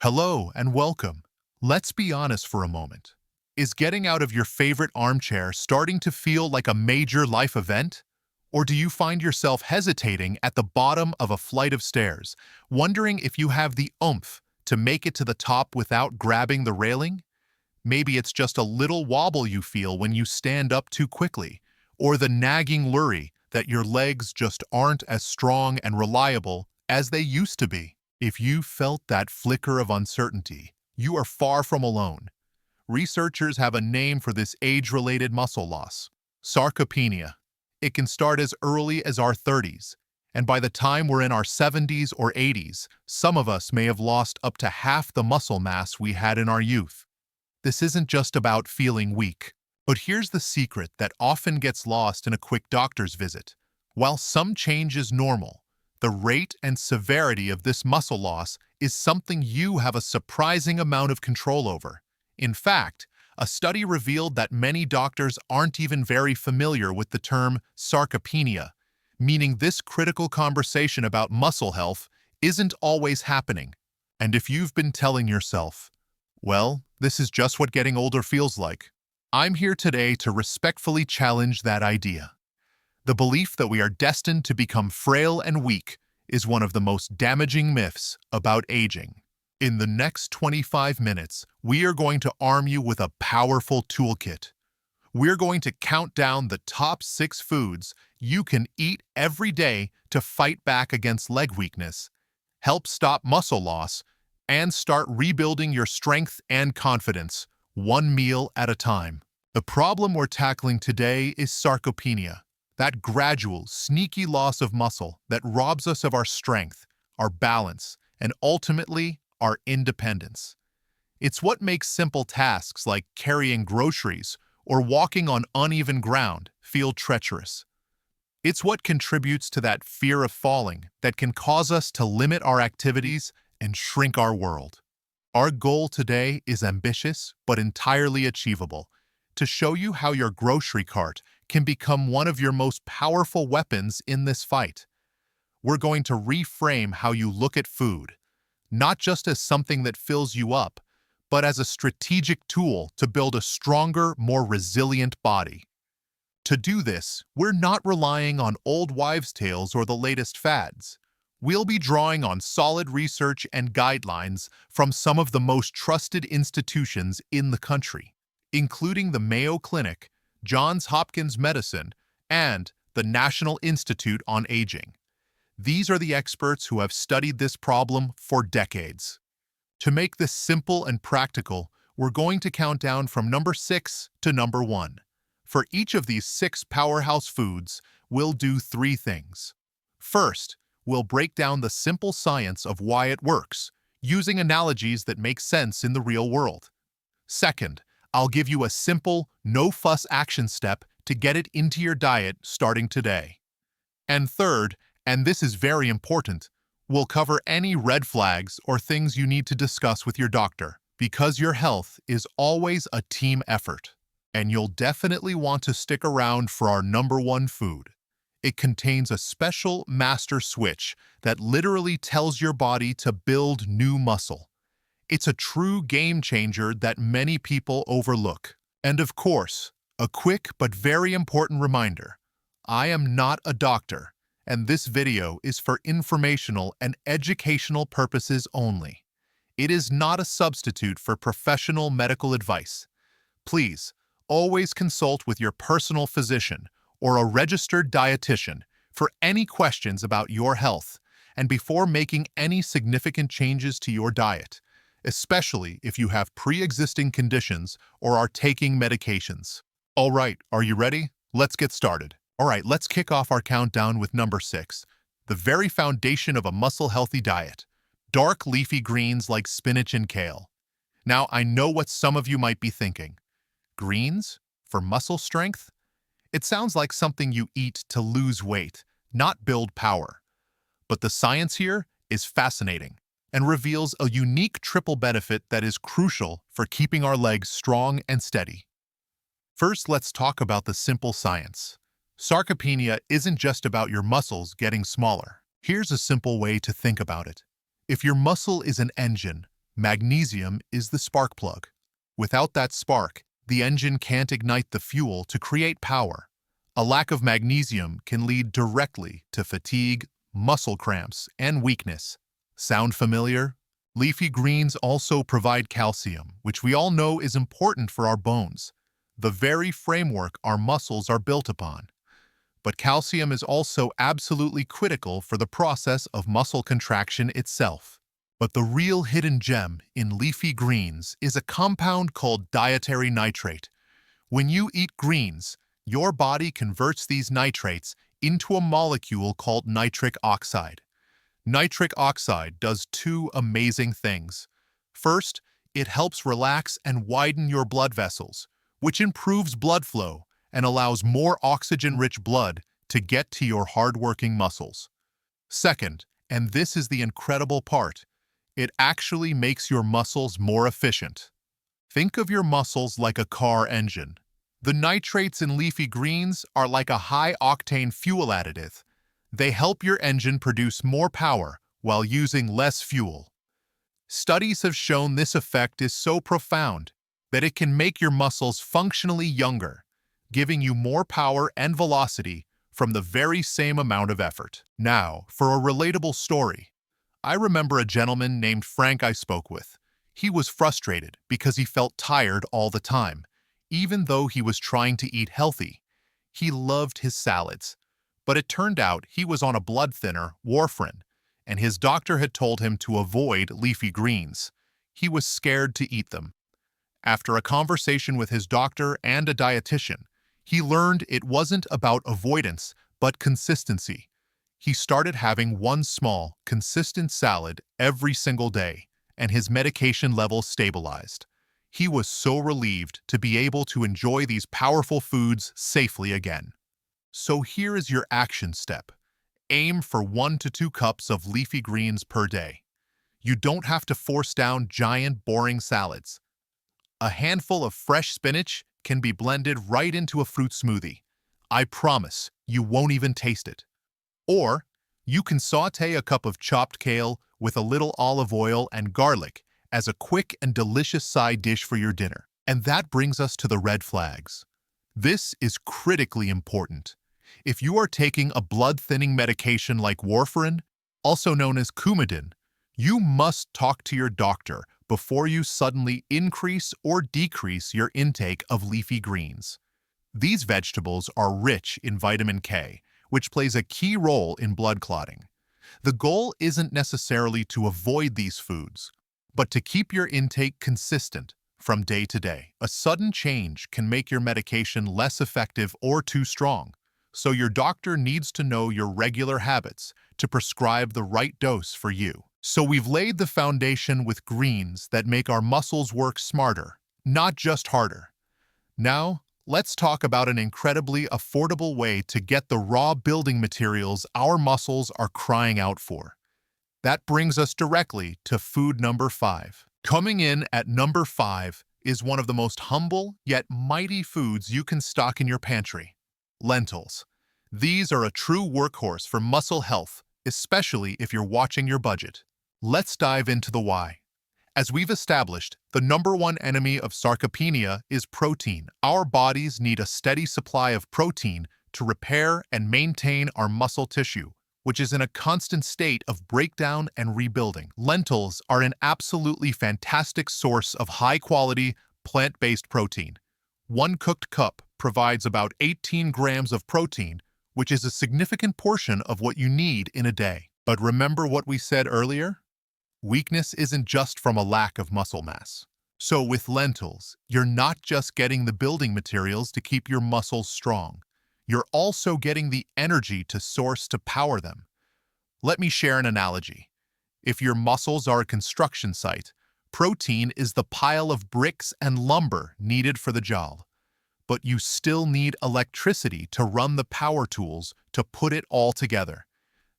Hello and welcome. Let's be honest for a moment. Is getting out of your favorite armchair starting to feel like a major life event? Or do you find yourself hesitating at the bottom of a flight of stairs, wondering if you have the oomph to make it to the top without grabbing the railing? Maybe it's just a little wobble you feel when you stand up too quickly, or the nagging worry that your legs just aren't as strong and reliable as they used to be. If you felt that flicker of uncertainty, you are far from alone. Researchers have a name for this age-related muscle loss: sarcopenia. It can start as early as our 30s, and by the time we're in our 70s or 80s, some of us may have lost up to half the muscle mass we had in our youth. This isn't just about feeling weak. But here's the secret that often gets lost in a quick doctor's visit. While some change is normal, the rate and severity of this muscle loss is something you have a surprising amount of control over. In fact, a study revealed that many doctors aren't even very familiar with the term sarcopenia, meaning this critical conversation about muscle health isn't always happening. And if you've been telling yourself, well, this is just what getting older feels like, I'm here today to respectfully challenge that idea. The belief that we are destined to become frail and weak is one of the most damaging myths about aging. In the next 25 minutes, we are going to arm you with a powerful toolkit. We're going to count down the top 6 foods you can eat every day to fight back against leg weakness, help stop muscle loss, and start rebuilding your strength and confidence, one meal at a time. The problem we're tackling today is sarcopenia, that gradual, sneaky loss of muscle that robs us of our strength, our balance, and ultimately, our independence. It's what makes simple tasks like carrying groceries or walking on uneven ground feel treacherous. It's what contributes to that fear of falling that can cause us to limit our activities and shrink our world. Our goal today is ambitious but entirely achievable: to show you how your grocery cart can become one of your most powerful weapons in this fight. We're going to reframe how you look at food, not just as something that fills you up, but as a strategic tool to build a stronger, more resilient body. To do this, we're not relying on old wives' tales or the latest fads. We'll be drawing on solid research and guidelines from some of the most trusted institutions in the country, including the Mayo Clinic, Johns Hopkins Medicine, and the National Institute on Aging. These are the experts who have studied this problem for decades. To make this simple and practical, we're going to count down from number 6 to number 1. For each of these 6 powerhouse foods, we'll do 3 things. First, we'll break down the simple science of why it works, using analogies that make sense in the real world. Second, I'll give you a simple, no-fuss action step to get it into your diet starting today. And third, and this is very important, we'll cover any red flags or things you need to discuss with your doctor, because your health is always a team effort. And you'll definitely want to stick around for our number 1 food. It contains a special master switch that literally tells your body to build new muscle. It's a true game changer that many people overlook. And of course, a quick but very important reminder: I am not a doctor, and this video is for informational and educational purposes only. It is not a substitute for professional medical advice. Please, always consult with your personal physician or a registered dietitian for any questions about your health and before making any significant changes to your diet, especially if you have pre-existing conditions or are taking medications. All right, are you ready? Let's get started. All right, let's kick off our countdown with number 6, the very foundation of a muscle-healthy diet: dark leafy greens like spinach and kale. Now, I know what some of you might be thinking. Greens? For muscle strength? It sounds like something you eat to lose weight, not build power. But the science here is fascinating and reveals a unique triple benefit that is crucial for keeping our legs strong and steady. First, let's talk about the simple science. Sarcopenia isn't just about your muscles getting smaller. Here's a simple way to think about it. If your muscle is an engine, Magnesium is the spark plug. Without that spark, the engine can't ignite the fuel to create power. A lack of magnesium can lead directly to fatigue, muscle cramps, and weakness. Sound familiar? Leafy greens also provide calcium, which we all know is important for our bones, the very framework our muscles are built upon. But calcium is also absolutely critical for the process of muscle contraction itself. But the real hidden gem in leafy greens is a compound called dietary nitrate. When you eat greens, your body converts these nitrates into a molecule called nitric oxide. Nitric oxide does two amazing things. First, it helps relax and widen your blood vessels, which improves blood flow and allows more oxygen-rich blood to get to your hardworking muscles. Second, and this is the incredible part, it actually makes your muscles more efficient. Think of your muscles like a car engine. The nitrates in leafy greens are like a high-octane fuel additive. They help your engine produce more power while using less fuel. Studies have shown this effect is so profound that it can make your muscles functionally younger, giving you more power and velocity from the very same amount of effort. Now, for a relatable story. I remember a gentleman named Frank I spoke with. He was frustrated because he felt tired all the time, even though he was trying to eat healthy. He loved his salads, but it turned out he was on a blood thinner, warfarin, and his doctor had told him to avoid leafy greens. He was scared to eat them. After a conversation with his doctor and a dietitian, he learned it wasn't about avoidance, but consistency. He started having one small, consistent salad every single day, and his medication levels stabilized. He was so relieved to be able to enjoy these powerful foods safely again. So here is your action step. Aim for 1 to 2 cups of leafy greens per day. You don't have to force down giant, boring salads. A handful of fresh spinach can be blended right into a fruit smoothie. I promise you won't even taste it. Or you can saute a cup of chopped kale with a little olive oil and garlic as a quick and delicious side dish for your dinner. And that brings us to the red flags. This is critically important. If you are taking a blood-thinning medication like warfarin, also known as Coumadin, you must talk to your doctor before you suddenly increase or decrease your intake of leafy greens. These vegetables are rich in vitamin K, which plays a key role in blood clotting. The goal isn't necessarily to avoid these foods, but to keep your intake consistent from day to day. A sudden change can make your medication less effective or too strong, so your doctor needs to know your regular habits to prescribe the right dose for you. So we've laid the foundation with greens that make our muscles work smarter, not just harder. Now, let's talk about an incredibly affordable way to get the raw building materials our muscles are crying out for. That brings us directly to food number 5. Coming in at number 5 is one of the most humble yet mighty foods you can stock in your pantry: lentils. These are a true workhorse for muscle health, especially if you're watching your budget. Let's dive into the why. As we've established, the number one enemy of sarcopenia is protein. Our bodies need a steady supply of protein to repair and maintain our muscle tissue, which is in a constant state of breakdown and rebuilding. Lentils are an absolutely fantastic source of high-quality, plant-based protein. One cooked cup provides about 18 grams of protein, which is a significant portion of what you need in a day. But remember what we said earlier? Weakness isn't just from a lack of muscle mass. So with lentils, you're not just getting the building materials to keep your muscles strong. You're also getting the energy to source to power them. Let me share an analogy. If your muscles are a construction site, protein is the pile of bricks and lumber needed for the job. But you still need electricity to run the power tools to put it all together.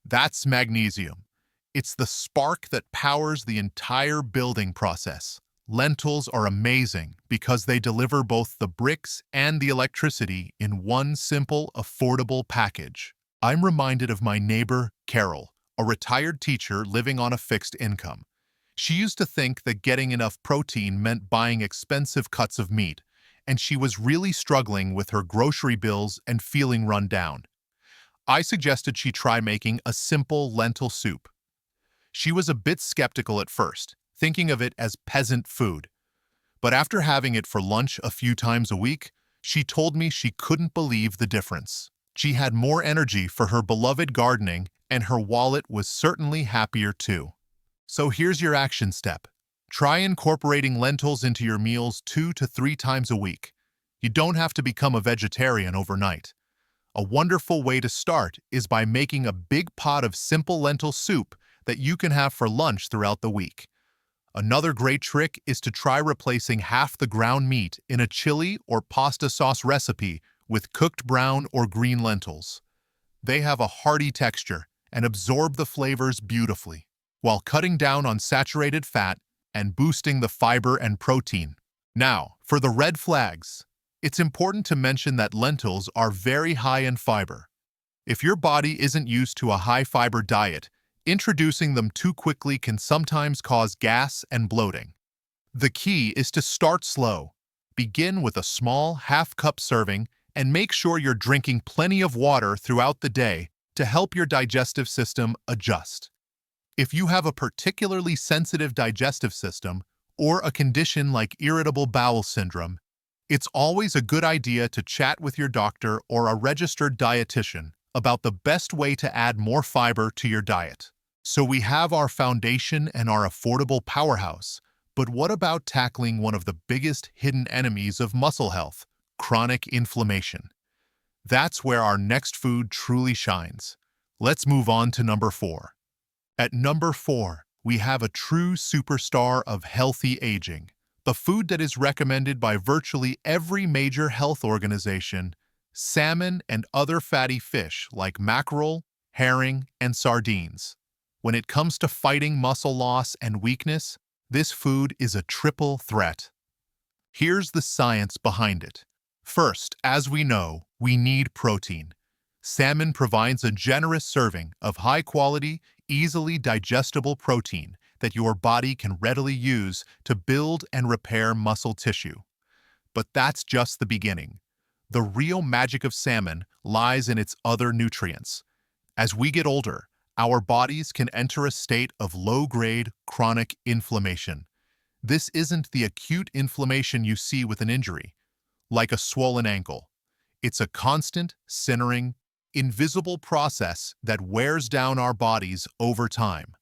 That's magnesium. It's the spark that powers the entire building process. Lentils are amazing because they deliver both the bricks and the electricity in one simple, affordable package. I'm reminded of my neighbor, Carol, a retired teacher living on a fixed income. She used to think that getting enough protein meant buying expensive cuts of meat, and she was really struggling with her grocery bills and feeling run down. I suggested she try making a simple lentil soup. She was a bit skeptical at first, thinking of it as peasant food. But after having it for lunch a few times a week, she told me she couldn't believe the difference. She had more energy for her beloved gardening, and her wallet was certainly happier too. So here's your action step. Try incorporating lentils into your meals 2 to 3 times a week. You don't have to become a vegetarian overnight. A wonderful way to start is by making a big pot of simple lentil soup that you can have for lunch throughout the week. Another great trick is to try replacing half the ground meat in a chili or pasta sauce recipe with cooked brown or green lentils. They have a hearty texture and absorb the flavors beautifully, while cutting down on saturated fat and boosting the fiber and protein. Now, for the red flags. It's important to mention that lentils are very high in fiber. If your body isn't used to a high-fiber diet, introducing them too quickly can sometimes cause gas and bloating. The key is to start slow. Begin with a small half-cup serving and make sure you're drinking plenty of water throughout the day to help your digestive system adjust. If you have a particularly sensitive digestive system or a condition like irritable bowel syndrome, it's always a good idea to chat with your doctor or a registered dietitian about the best way to add more fiber to your diet. So we have our foundation and our affordable powerhouse, but what about tackling one of the biggest hidden enemies of muscle health, chronic inflammation? That's where our next food truly shines. Let's move on to number 4. At number 4, we have a true superstar of healthy aging. The food that is recommended by virtually every major health organization, salmon and other fatty fish like mackerel, herring, and sardines. When it comes to fighting muscle loss and weakness, this food is a triple threat. Here's the science behind it. First, as we know, we need protein. Salmon provides a generous serving of high-quality, easily digestible protein that your body can readily use to build and repair muscle tissue. But that's just the beginning. The real magic of salmon lies in its other nutrients. As we get older, our bodies can enter a state of low-grade chronic inflammation. This isn't the acute inflammation you see with an injury, like a swollen ankle. It's a constant, simmering, invisible process that wears down our bodies over time.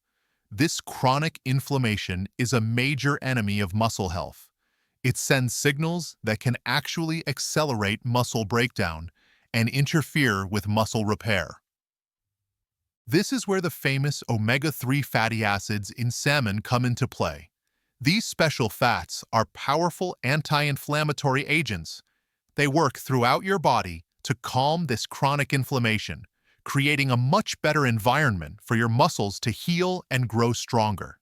This chronic inflammation is a major enemy of muscle health. It sends signals that can actually accelerate muscle breakdown and interfere with muscle repair. This is where the famous omega-3 fatty acids in salmon come into play. These special fats are powerful anti-inflammatory agents. They work throughout your body to calm this chronic inflammation, creating a much better environment for your muscles to heal and grow stronger.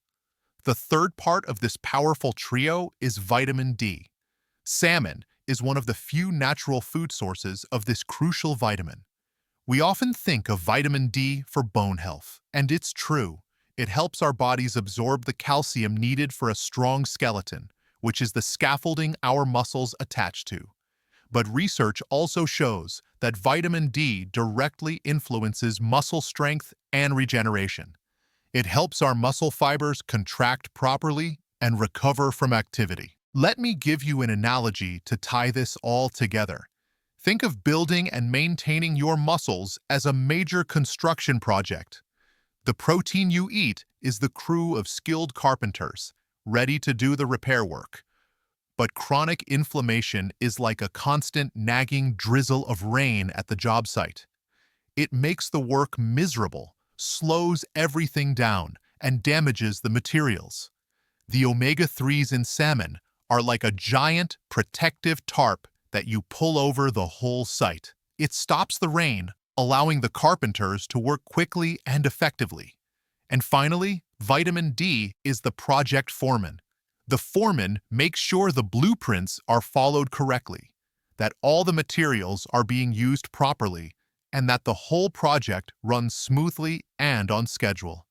The third part of this powerful trio is vitamin D. Salmon is one of the few natural food sources of this crucial vitamin. We often think of vitamin D for bone health, and it's true. It helps our bodies absorb the calcium needed for a strong skeleton, which is the scaffolding our muscles attach to. But research also shows that vitamin D directly influences muscle strength and regeneration. It helps our muscle fibers contract properly and recover from activity. Let me give you an analogy to tie this all together. Think of building and maintaining your muscles as a major construction project. The protein you eat is the crew of skilled carpenters, ready to do the repair work. But chronic inflammation is like a constant nagging drizzle of rain at the job site. It makes the work miserable, slows everything down, and damages the materials. The omega-3s in salmon are like a giant protective tarp that you pull over the whole site. It stops the rain, allowing the carpenters to work quickly and effectively. And finally, vitamin D is the project foreman. The foreman makes sure the blueprints are followed correctly, that all the materials are being used properly, and that the whole project runs smoothly and on schedule.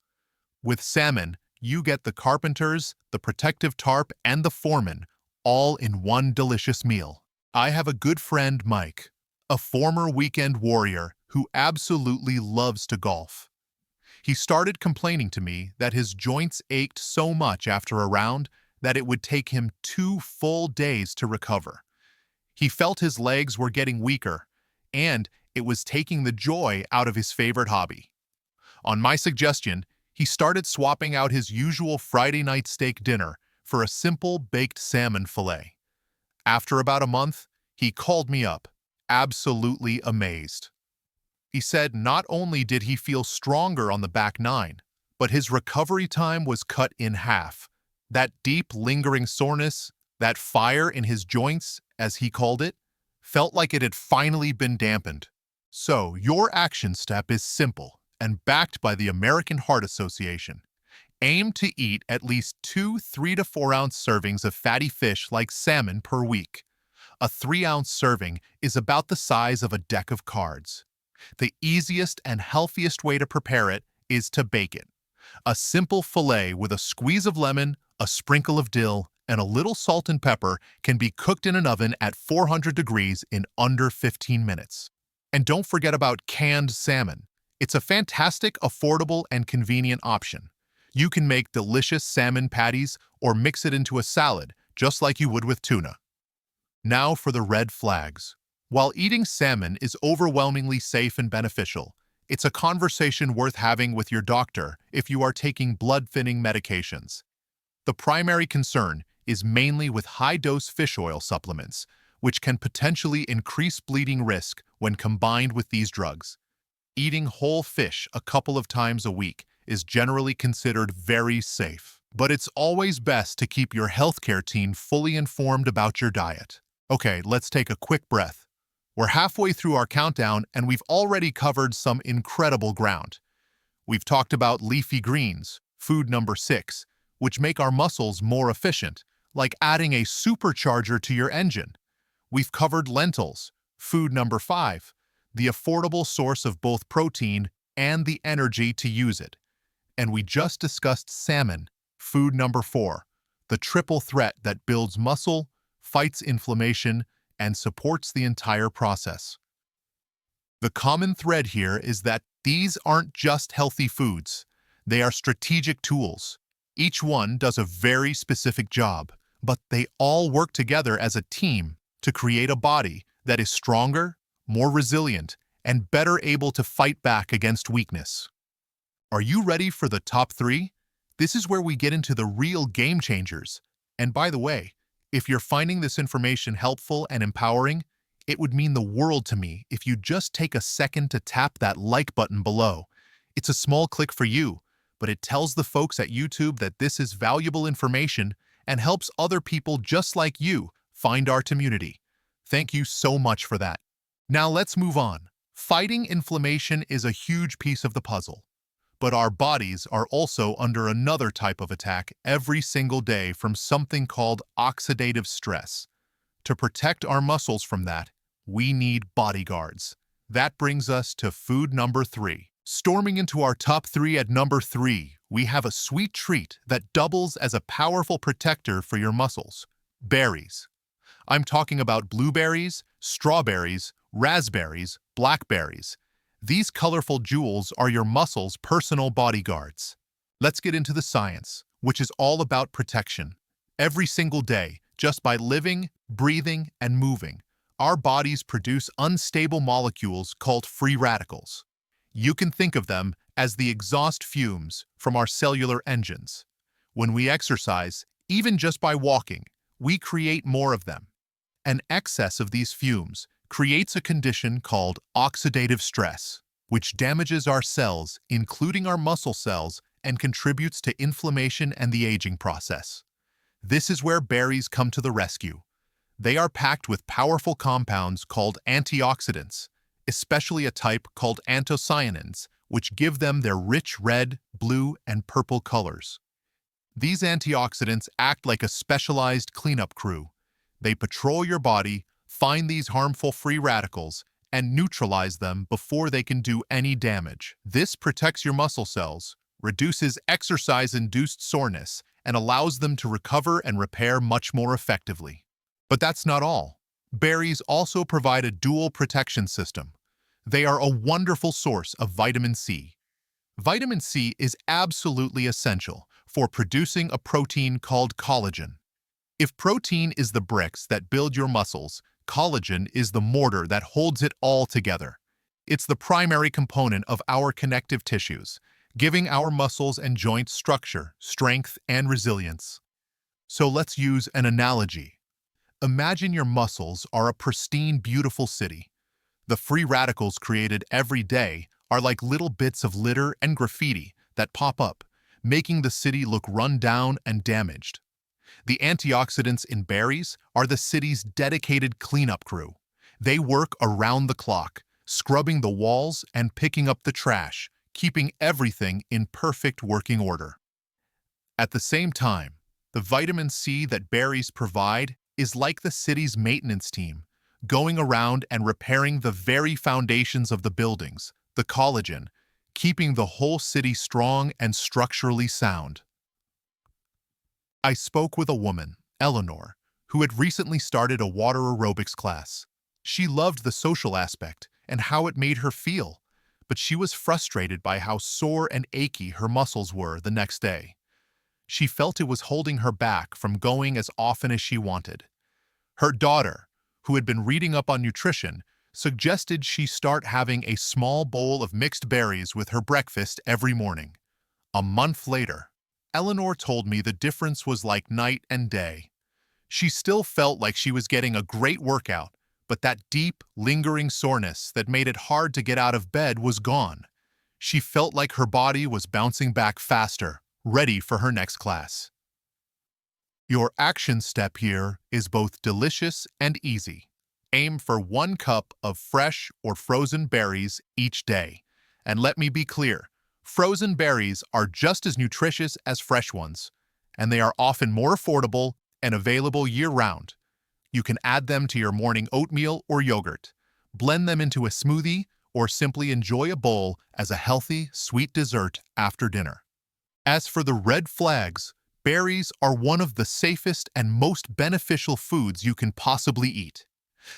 With salmon, you get the carpenters, the protective tarp, and the foreman, all in one delicious meal. I have a good friend, Mike, a former weekend warrior who absolutely loves to golf. He started complaining to me that his joints ached so much after a round that it would take him 2 full days to recover. He felt his legs were getting weaker, and it was taking the joy out of his favorite hobby. On my suggestion, he started swapping out his usual Friday night steak dinner for a simple baked salmon fillet. After about a month, he called me up, absolutely amazed. He said not only did he feel stronger on the back nine, but his recovery time was cut in half. That deep, lingering soreness, that fire in his joints, as he called it, felt like it had finally been dampened. So, your action step is simple and backed by the American Heart Association. Aim to eat at least 2 3 to 4 ounce servings of fatty fish like salmon per week. A 3-ounce serving is about the size of a deck of cards. The easiest and healthiest way to prepare it is to bake it. A simple fillet with a squeeze of lemon, a sprinkle of dill, and a little salt and pepper can be cooked in an oven at 400 degrees in under 15 minutes. And don't forget about canned salmon. It's a fantastic, affordable, and convenient option. You can make delicious salmon patties or mix it into a salad, just like you would with tuna. Now for the red flags. While eating salmon is overwhelmingly safe and beneficial, it's a conversation worth having with your doctor if you are taking blood-thinning medications. The primary concern is mainly with high-dose fish oil supplements, which can potentially increase bleeding risk when combined with these drugs. Eating whole fish a couple of times a week is generally considered very safe, but it's always best to keep your healthcare team fully informed about your diet. Okay, let's take a quick breath. We're halfway through our countdown and we've already covered some incredible ground. We've talked about leafy greens, food number 6, which make our muscles more efficient, like adding a supercharger to your engine. We've covered lentils, food number 5, the affordable source of both protein and the energy to use it. And we just discussed salmon, food number 4, the triple threat that builds muscle, fights inflammation, and supports the entire process. The common thread here is that these aren't just healthy foods. They are strategic tools. Each one does a very specific job, but they all work together as a team to create a body that is stronger, more resilient, and better able to fight back against weakness. Are you ready for the top 3? This is where we get into the real game changers. And by the way, if you're finding this information helpful and empowering, it would mean the world to me if you just take a second to tap that like button below. It's a small click for you, but it tells the folks at YouTube that this is valuable information and helps other people just like you find our community. Thank you so much for that. Now let's move on. Fighting inflammation is a huge piece of the puzzle. But our bodies are also under another type of attack every single day from something called oxidative stress. To protect our muscles from that, we need bodyguards. That brings us to food number 3. Storming into our top 3 at number 3, we have a sweet treat that doubles as a powerful protector for your muscles: berries. I'm talking about blueberries, strawberries, raspberries, blackberries. These colorful jewels are your muscles' personal bodyguards. Let's get into the science, which is all about protection. Every single day, just by living, breathing, and moving, our bodies produce unstable molecules called free radicals. You can think of them as the exhaust fumes from our cellular engines. When we exercise, even just by walking, we create more of them. An excess of these fumes creates a condition called oxidative stress, which damages our cells, including our muscle cells, and contributes to inflammation and the aging process. This is where berries come to the rescue. They are packed with powerful compounds called antioxidants, especially a type called anthocyanins, which give them their rich red, blue, and purple colors. These antioxidants act like a specialized cleanup crew. They patrol your body, find these harmful free radicals, and neutralize them before they can do any damage. This protects your muscle cells, reduces exercise-induced soreness, and allows them to recover and repair much more effectively. But that's not all. Berries also provide a dual protection system. They are a wonderful source of vitamin C. Vitamin C is absolutely essential for producing a protein called collagen. If protein is the bricks that build your muscles, collagen is the mortar that holds it all together. It's the primary component of our connective tissues, giving our muscles and joints structure, strength, and resilience. So let's use an analogy. Imagine your muscles are a pristine, beautiful city. The free radicals created every day are like little bits of litter and graffiti that pop up, making the city look run down and damaged. The antioxidants in berries are the city's dedicated cleanup crew. They work around the clock, scrubbing the walls and picking up the trash, keeping everything in perfect working order. At the same time, the vitamin C that berries provide is like the city's maintenance team, going around and repairing the very foundations of the buildings, the collagen, keeping the whole city strong and structurally sound. I spoke with a woman, Eleanor, who had recently started a water aerobics class. She loved the social aspect and how it made her feel, but she was frustrated by how sore and achy her muscles were the next day. She felt it was holding her back from going as often as she wanted. Her daughter, who had been reading up on nutrition, suggested she start having a small bowl of mixed berries with her breakfast every morning. A month later, Eleanor told me the difference was like night and day. She still felt like she was getting a great workout, but that deep, lingering soreness that made it hard to get out of bed was gone. She felt like her body was bouncing back faster, ready for her next class. Your action step here is both delicious and easy. Aim for 1 cup of fresh or frozen berries each day. And let me be clear, frozen berries are just as nutritious as fresh ones, and they are often more affordable and available year-round. You can add them to your morning oatmeal or yogurt, blend them into a smoothie, or simply enjoy a bowl as a healthy, sweet dessert after dinner. As for the red flags, berries are one of the safest and most beneficial foods you can possibly eat.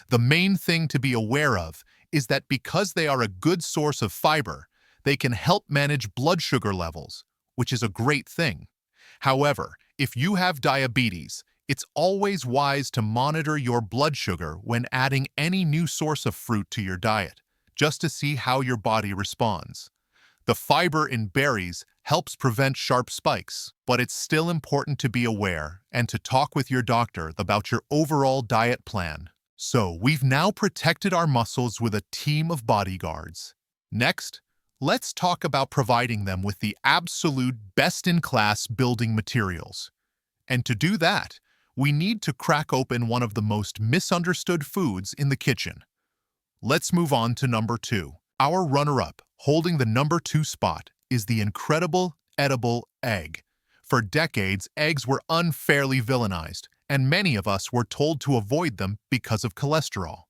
The main thing to be aware of is that because they are a good source of fiber, they can help manage blood sugar levels, which is a great thing. However, if you have diabetes, it's always wise to monitor your blood sugar when adding any new source of fruit to your diet, just to see how your body responds. The fiber in berries helps prevent sharp spikes, but it's still important to be aware and to talk with your doctor about your overall diet plan. So, we've now protected our muscles with a team of bodyguards. Next, let's talk about providing them with the absolute best-in-class building materials. And to do that, we need to crack open one of the most misunderstood foods in the kitchen. Let's move on to number 2. Our runner-up, holding the number 2 spot, is the incredible edible egg. For decades, eggs were unfairly villainized, and many of us were told to avoid them because of cholesterol.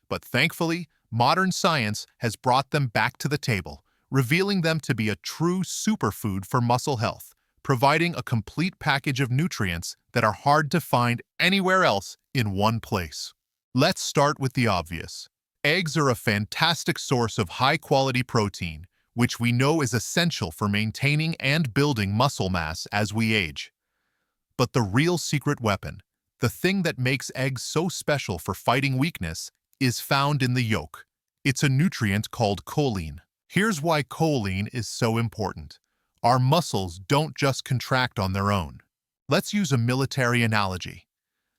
But thankfully, modern science has brought them back to the table, revealing them to be a true superfood for muscle health, providing a complete package of nutrients that are hard to find anywhere else in one place. Let's start with the obvious. Eggs are a fantastic source of high-quality protein, which we know is essential for maintaining and building muscle mass as we age. But the real secret weapon, the thing that makes eggs so special for fighting weakness, is found in the yolk. It's a nutrient called choline. Here's why choline is so important. Our muscles don't just contract on their own. Let's use a military analogy.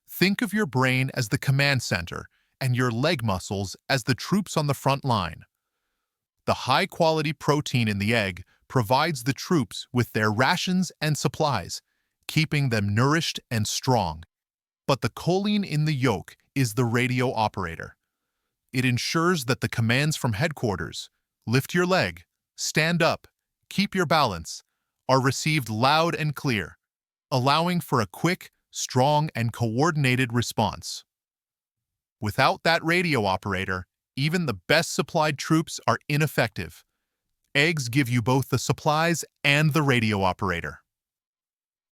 Think of your brain as the command center and your leg muscles as the troops on the front line. The high-quality protein in the egg provides the troops with their rations and supplies, keeping them nourished and strong. But the choline in the yolk is the radio operator. It ensures that the commands from headquarters, lift your leg, stand up, keep your balance, are received loud and clear, allowing for a quick, strong, and coordinated response. Without that radio operator, even the best supplied troops are ineffective. Eggs give you both the supplies and the radio operator.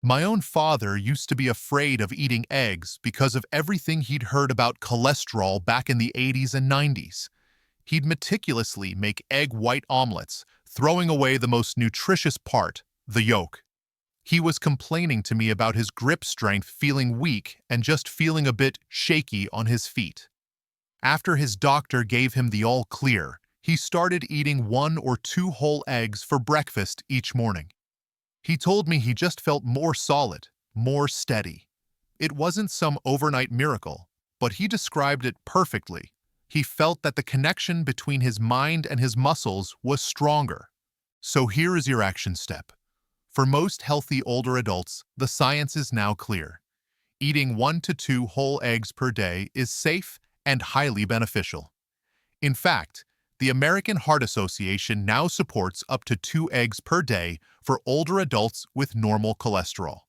My own father used to be afraid of eating eggs because of everything he'd heard about cholesterol back in the 80s and 90s. He'd meticulously make egg white omelets, throwing away the most nutritious part, the yolk. He was complaining to me about his grip strength feeling weak and just feeling a bit shaky on his feet. After his doctor gave him the all clear, he started eating 1 or 2 whole eggs for breakfast each morning. He told me he just felt more solid, more steady. It wasn't some overnight miracle, but he described it perfectly. He felt that the connection between his mind and his muscles was stronger. So here is your action step. For most healthy older adults, the science is now clear. Eating 1 to 2 whole eggs per day is safe and highly beneficial. In fact, the American Heart Association now supports up to 2 eggs per day for older adults with normal cholesterol.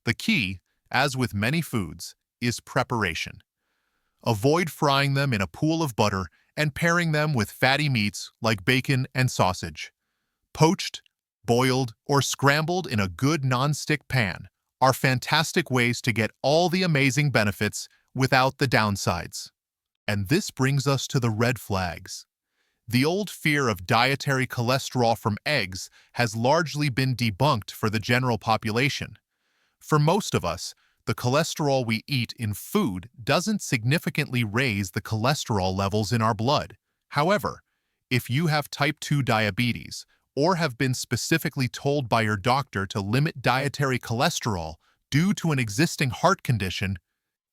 The key, as with many foods, is preparation. Avoid frying them in a pool of butter and pairing them with fatty meats like bacon and sausage. Poached, boiled, or scrambled in a good non-stick pan are fantastic ways to get all the amazing benefits without the downsides. And this brings us to the red flags. The old fear of dietary cholesterol from eggs has largely been debunked for the general population. For most of us, the cholesterol we eat in food doesn't significantly raise the cholesterol levels in our blood. However, if you have type 2 diabetes or have been specifically told by your doctor to limit dietary cholesterol due to an existing heart condition,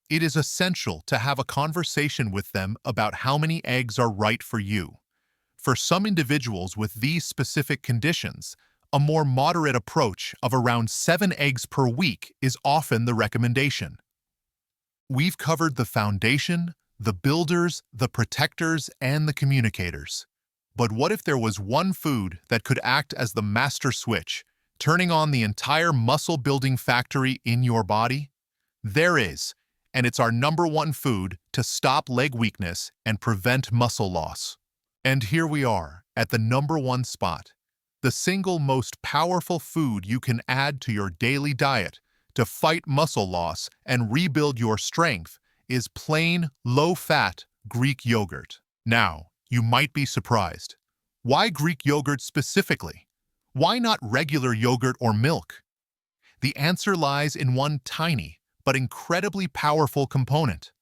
it is essential to have a conversation with them about how many eggs are right for you. For some individuals with these specific conditions, a more moderate approach of around 7 eggs per week is often the recommendation. We've covered the foundation, the builders, the protectors, and the communicators. But what if there was one food that could act as the master switch, turning on the entire muscle-building factory in your body? There is, and it's our #1 food to stop leg weakness and prevent muscle loss. And here we are, at the #1 spot. The single most powerful food you can add to your daily diet to fight muscle loss and rebuild your strength is plain, low-fat Greek yogurt. Now, you might be surprised. Why Greek yogurt specifically? Why not regular yogurt or milk? The answer lies in one tiny but incredibly powerful component.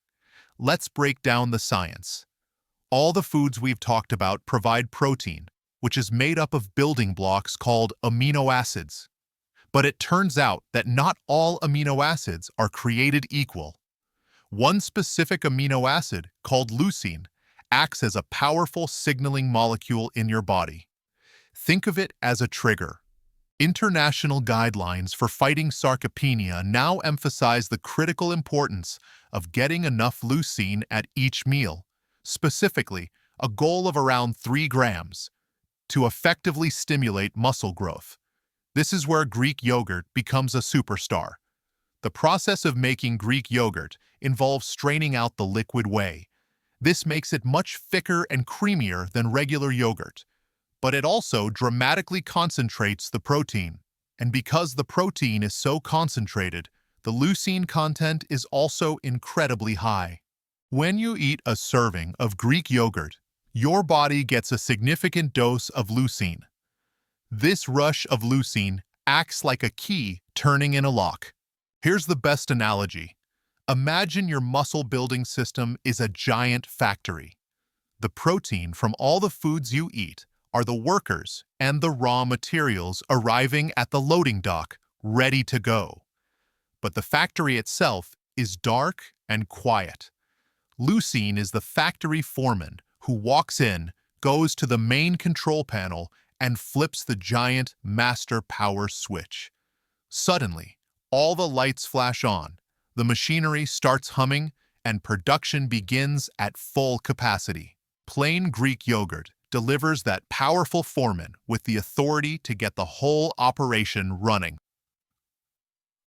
Let's break down the science. All the foods we've talked about provide protein, which is made up of building blocks called amino acids. But it turns out that not all amino acids are created equal. One specific amino acid, called leucine, acts as a powerful signaling molecule in your body. Think of it as a trigger. International guidelines for fighting sarcopenia now emphasize the critical importance of getting enough leucine at each meal, specifically a goal of around 3 grams, to effectively stimulate muscle growth. This is where Greek yogurt becomes a superstar. The process of making Greek yogurt involves straining out the liquid whey. This makes it much thicker and creamier than regular yogurt, but it also dramatically concentrates the protein. And because the protein is so concentrated, the leucine content is also incredibly high. When you eat a serving of Greek yogurt, your body gets a significant dose of leucine. This rush of leucine acts like a key turning in a lock. Here's the best analogy. Imagine your muscle-building system is a giant factory. The protein from all the foods you eat are the workers and the raw materials arriving at the loading dock, ready to go. But the factory itself is dark and quiet. Leucine is the factory foreman who walks in, goes to the main control panel, and flips the giant master power switch. Suddenly, all the lights flash on, the machinery starts humming, and production begins at full capacity. Plain Greek yogurt delivers that powerful foreman with the authority to get the whole operation running.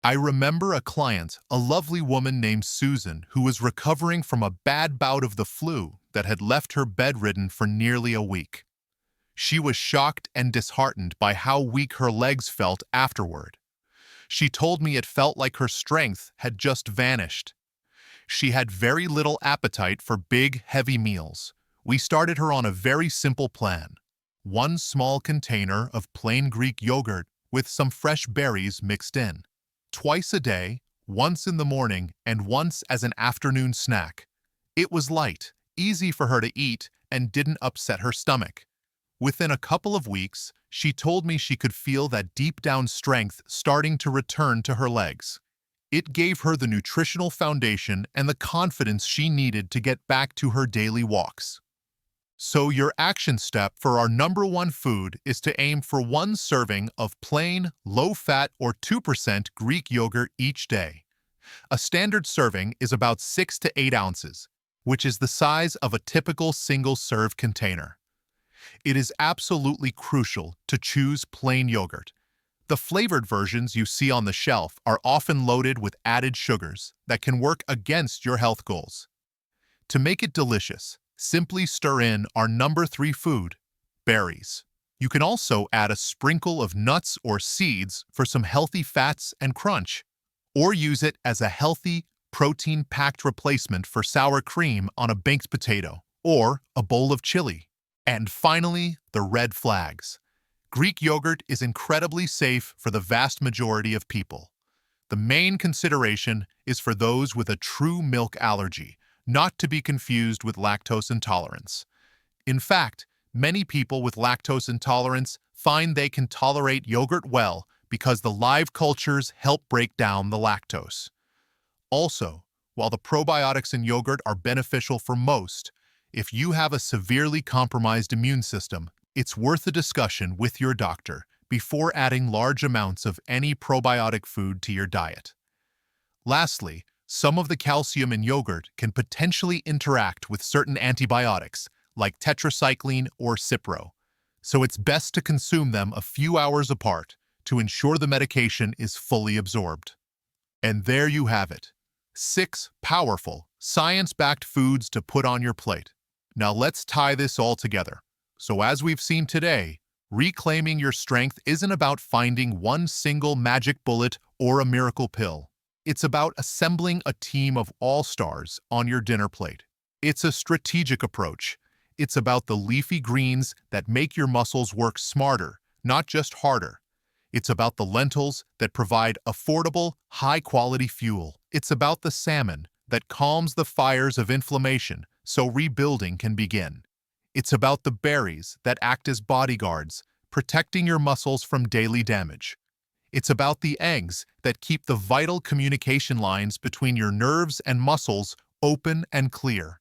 I remember a client, a lovely woman named Susan, who was recovering from a bad bout of the flu that had left her bedridden for nearly a week. She was shocked and disheartened by how weak her legs felt afterward. She told me it felt like her strength had just vanished. She had very little appetite for big, heavy meals. We started her on a very simple plan. One small container of plain Greek yogurt with some fresh berries mixed in. Twice a day, once in the morning and once as an afternoon snack. It was light, easy for her to eat, and didn't upset her stomach. Within a couple of weeks, she told me she could feel that deep-down strength starting to return to her legs. It gave her the nutritional foundation and the confidence she needed to get back to her daily walks. So your action step for our #1 food is to aim for 1 serving of plain, low-fat or 2% Greek yogurt each day. A standard serving is about 6 to 8 ounces, which is the size of a typical single-serve container. It is absolutely crucial to choose plain yogurt. The flavored versions you see on the shelf are often loaded with added sugars that can work against your health goals. To make it delicious, simply stir in our #3 food, berries. You can also add a sprinkle of nuts or seeds for some healthy fats and crunch, or use it as a healthy, protein-packed replacement for sour cream on a baked potato or a bowl of chili. And finally, the red flags. Greek yogurt is incredibly safe for the vast majority of people. The main consideration is for those with a true milk allergy, not to be confused with lactose intolerance. In fact, many people with lactose intolerance find they can tolerate yogurt well because the live cultures help break down the lactose. Also, while the probiotics in yogurt are beneficial for most, if you have a severely compromised immune system, it's worth a discussion with your doctor before adding large amounts of any probiotic food to your diet. Lastly, some of the calcium in yogurt can potentially interact with certain antibiotics, like tetracycline or Cipro, so it's best to consume them a few hours apart to ensure the medication is fully absorbed. And there you have it. 6 powerful, science-backed foods to put on your plate. Now let's tie this all together. So as we've seen today, reclaiming your strength isn't about finding one single magic bullet or a miracle pill. It's about assembling a team of all-stars on your dinner plate. It's a strategic approach. It's about the leafy greens that make your muscles work smarter, not just harder. It's about the lentils that provide affordable, high-quality fuel. It's about the salmon that calms the fires of inflammation so rebuilding can begin. It's about the berries that act as bodyguards, protecting your muscles from daily damage. It's about the eggs that keep the vital communication lines between your nerves and muscles open and clear.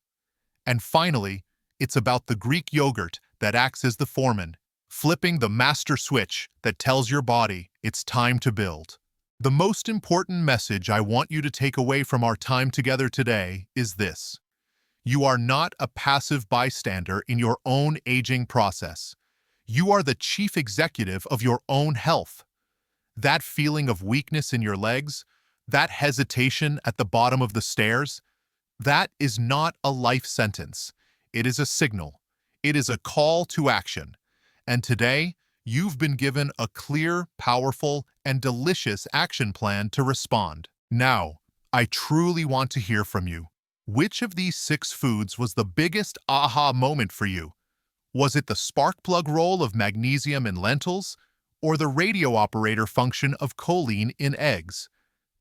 And finally, it's about the Greek yogurt that acts as the foreman, flipping the master switch that tells your body it's time to build. The most important message I want you to take away from our time together today is this. You are not a passive bystander in your own aging process. You are the chief executive of your own health. That feeling of weakness in your legs, that hesitation at the bottom of the stairs, that is not a life sentence. It is a signal. It is a call to action. And today, you've been given a clear, powerful, and delicious action plan to respond. Now, I truly want to hear from you. Which of these 6 foods was the biggest aha moment for you? Was it the spark plug role of magnesium in lentils, or the radio operator function of choline in eggs?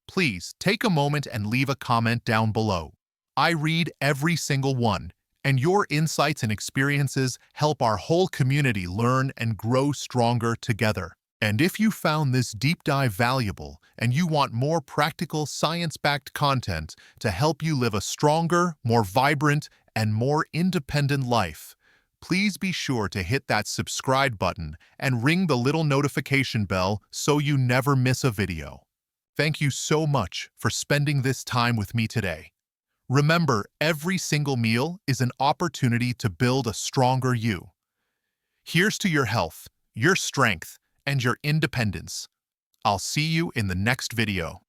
Please take a moment and leave a comment down below. I read every single one, and your insights and experiences help our whole community learn and grow stronger together. And if you found this deep dive valuable and you want more practical, science-backed content to help you live a stronger, more vibrant, and more independent life, please be sure to hit that subscribe button and ring the little notification bell so you never miss a video. Thank you so much for spending this time with me today. Remember, every single meal is an opportunity to build a stronger you. Here's to your health, your strength, and your independence. I'll see you in the next video.